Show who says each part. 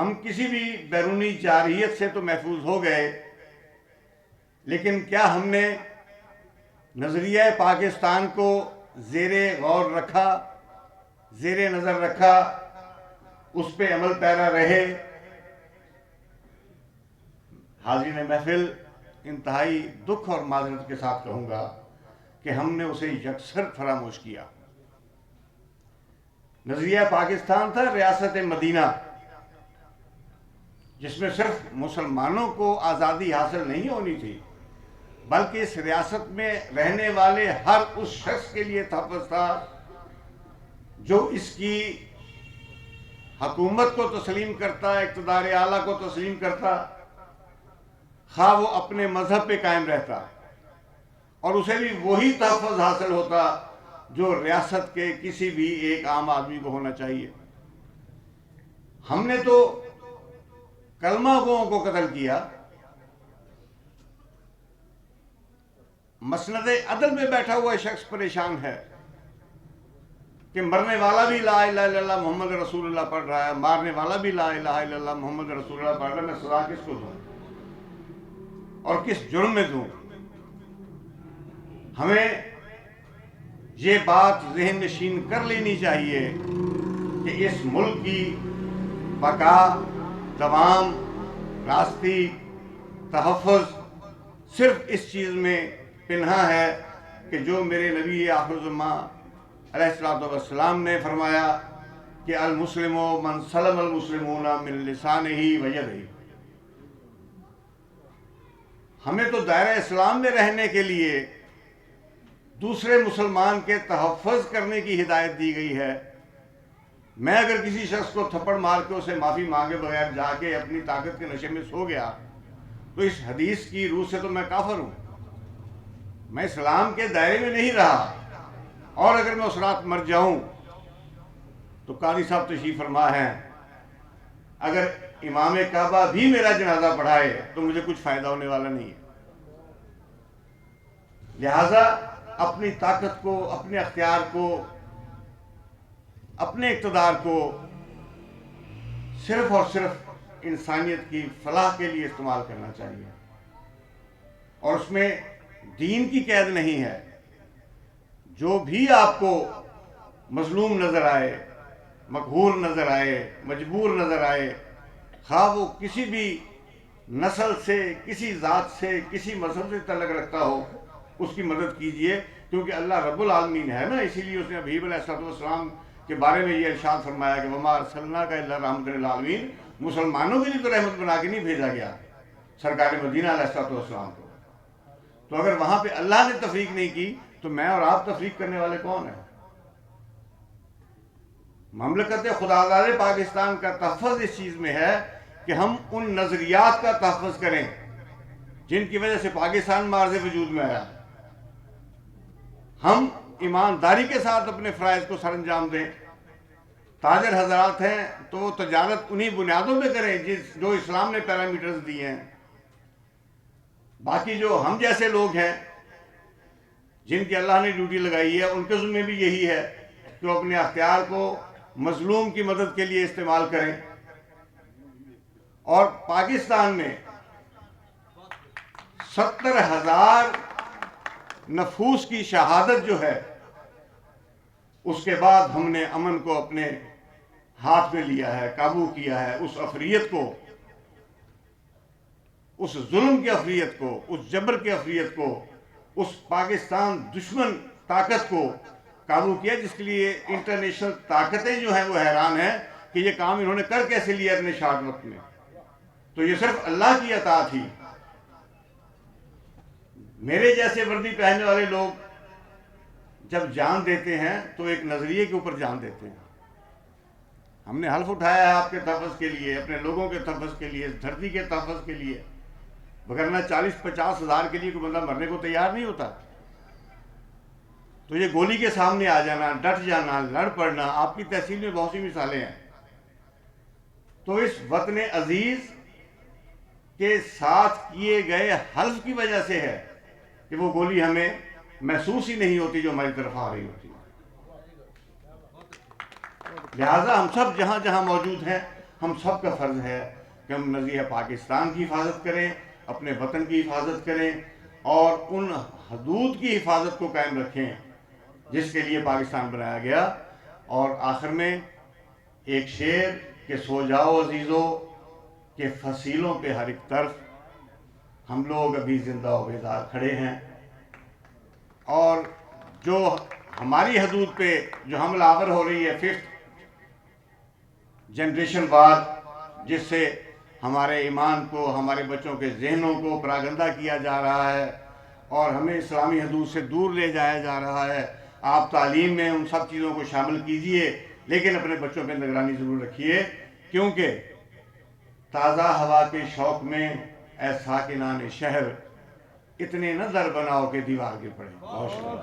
Speaker 1: ہم کسی بھی بیرونی جارحیت سے تو محفوظ ہو گئے، لیکن کیا ہم نے نظریہ پاکستان کو زیر غور رکھا، زیر نظر رکھا، اس پہ عمل پیرا رہے؟ حاضرین محفل، انتہائی دکھ اور معذرت کے ساتھ کہوں گا کہ ہم نے اسے یکسر فراموش کیا۔ نظریہ پاکستان تھا ریاست مدینہ، جس میں صرف مسلمانوں کو آزادی حاصل نہیں ہونی تھی، بلکہ اس ریاست میں رہنے والے ہر اس شخص کے لیے تحفظ تھا جو اس کی حکومت کو تسلیم کرتا، اقتدار اعلیٰ کو تسلیم کرتا، خواہ وہ اپنے مذہب پہ قائم رہتا، اور اسے بھی وہی تحفظ حاصل ہوتا جو ریاست کے کسی بھی ایک عام آدمی کو ہونا چاہیے۔ ہم نے تو کلمہ گوؤں کو قتل کیا۔ مسند عدل میں بیٹھا ہوا شخص پریشان ہے کہ مرنے والا بھی لا الہ الا اللہ محمد رسول اللہ پڑھ رہا ہے، مارنے والا بھی لا الہ الا اللہ محمد رسول اللہ پڑھ رہا ہے، میں سزا کس کو دوں اور کس جرم میں دوں؟ ہمیں یہ بات ذہن نشین کر لینی چاہیے کہ اس ملک کی بقا، دوام، راستی، تحفظ صرف اس چیز میں پنہا ہے کہ جو میرے نبی آخر الزمان علیہ السلام نے فرمایا کہ المسلم من سلم المسلمون من لسانہ و یدہ۔ ہمیں تو دائرہ اسلام میں رہنے کے لیے دوسرے مسلمان کے تحفظ کرنے کی ہدایت دی گئی ہے۔ میں اگر کسی شخص کو تھپڑ مار کے اسے معافی مانگے بغیر جا کے اپنی طاقت کے نشے میں سو گیا تو اس حدیث کی روح سے تو میں کافر ہوں، میں اسلام کے دائرے میں نہیں رہا، اور اگر میں اس رات مر جاؤں تو قاضی صاحب تشریف فرما ہے، اگر امام کعبہ بھی میرا جنازہ پڑھائے تو مجھے کچھ فائدہ ہونے والا نہیں ہے۔ لہذا اپنی طاقت کو، اپنے اختیار کو، اپنے اقتدار کو صرف اور صرف انسانیت کی فلاح کے لیے استعمال کرنا چاہیے، اور اس میں دین کی قید نہیں ہے۔ جو بھی آپ کو مظلوم نظر آئے، مقہور نظر آئے، مجبور نظر آئے، خواہ وہ کسی بھی نسل سے، کسی ذات سے، کسی مذہب سے تعلق رکھتا ہو، اس کی مدد کیجئے، کیونکہ اللہ رب العالمین ہے نا، اسی لیے اس نے حبیب علیہ السلام کے بارے میں یہ ارشاد فرمایا کہ وَمَا أَرْسَلْنَاكَ إِلَّا رَحْمَةً لِّلْعَالَمِينَ، مسلمانوں کے لیے تو رحمت بنا کے نہیں بھیجا گیا سرکار مدینہ علیہ السلام کو۔ تو اگر وہاں پہ اللہ نے تفریق نہیں کی تو میں اور آپ تفریق کرنے والے کون ہیں؟ مملکت خداداد پاکستان کا تحفظ اس چیز میں ہے کہ ہم ان نظریات کا تحفظ کریں جن کی وجہ سے پاکستان معرض وجود میں آیا۔ ہم ایمانداری کے ساتھ اپنے فرائض کو سر انجام دیں۔ تاجر حضرات ہیں تو وہ تجارت انہی بنیادوں پہ کریں جو اسلام نے پیرامیٹرز دیے ہیں۔ باقی جو ہم جیسے لوگ ہیں جن کی اللہ نے ڈیوٹی لگائی ہے، ان کے ذمہ بھی یہی ہے کہ وہ اپنے اختیار کو مظلوم کی مدد کے لیے استعمال کریں۔ اور پاکستان میں 70,000 نفوس کی شہادت جو ہے، اس کے بعد ہم نے امن کو اپنے ہاتھ میں لیا ہے، قابو کیا ہے، اس افریت کو، اس ظلم کی افریت کو، اس جبر کی افریت کو، اس پاکستان دشمن طاقت کو قابو کیا، جس کے لیے انٹرنیشنل طاقتیں جو ہیں وہ حیران ہیں کہ یہ کام انہوں نے کر کیسے لیا اپنے شارٹ وقت میں۔ تو یہ صرف اللہ کی عطا تھی۔ میرے جیسے وردی پہننے والے لوگ جب جان دیتے ہیں تو ایک نظریے کے اوپر جان دیتے ہیں۔ ہم نے حلف اٹھایا ہے آپ کے تحفظ کے لیے، اپنے لوگوں کے تحفظ کے لیے، اس دھرتی کے تحفظ کے لیے، وگرنہ 40-50 ہزار کے لیے کوئی بندہ مرنے کو تیار نہیں ہوتا۔ تو یہ گولی کے سامنے آ جانا، ڈٹ جانا، لڑ پڑنا، آپ کی تحصیل میں بہت سی مثالیں ہیں۔ تو اس وطن عزیز کے ساتھ کیے گئے حلف کی وجہ سے ہے کہ وہ گولی ہمیں محسوس ہی نہیں ہوتی جو ہماری طرف آ رہی ہوتی ہے۔ لہٰذا ہم سب جہاں جہاں موجود ہیں ہم سب کا فرض ہے کہ ہم مزیح پاکستان کی حفاظت کریں، اپنے وطن کی حفاظت کریں اور ان حدود کی حفاظت کو قائم رکھیں جس کے لیے پاکستان بنایا گیا۔ اور آخر میں ایک شعر کہ سو جاؤ عزیزو کہ فصیلوں پہ ہر ایک طرف ہم لوگ ابھی زندہ و بیدار کھڑے ہیں، اور جو ہماری حدود پہ جو حملہ آور ہو رہی ہے 5th جنریشن وار، جس سے ہمارے ایمان کو، ہمارے بچوں کے ذہنوں کو پراگندہ کیا جا رہا ہے اور ہمیں اسلامی حدود سے دور لے جایا جا رہا ہے، آپ تعلیم میں ان سب چیزوں کو شامل کیجئے، لیکن اپنے بچوں پہ نگرانی ضرور رکھیے، کیونکہ تازہ ہوا کے شوق میں اے ساکنان شہر اتنے نہ در بناؤ کہ دیوار گر پڑے۔ بہت شکریہ۔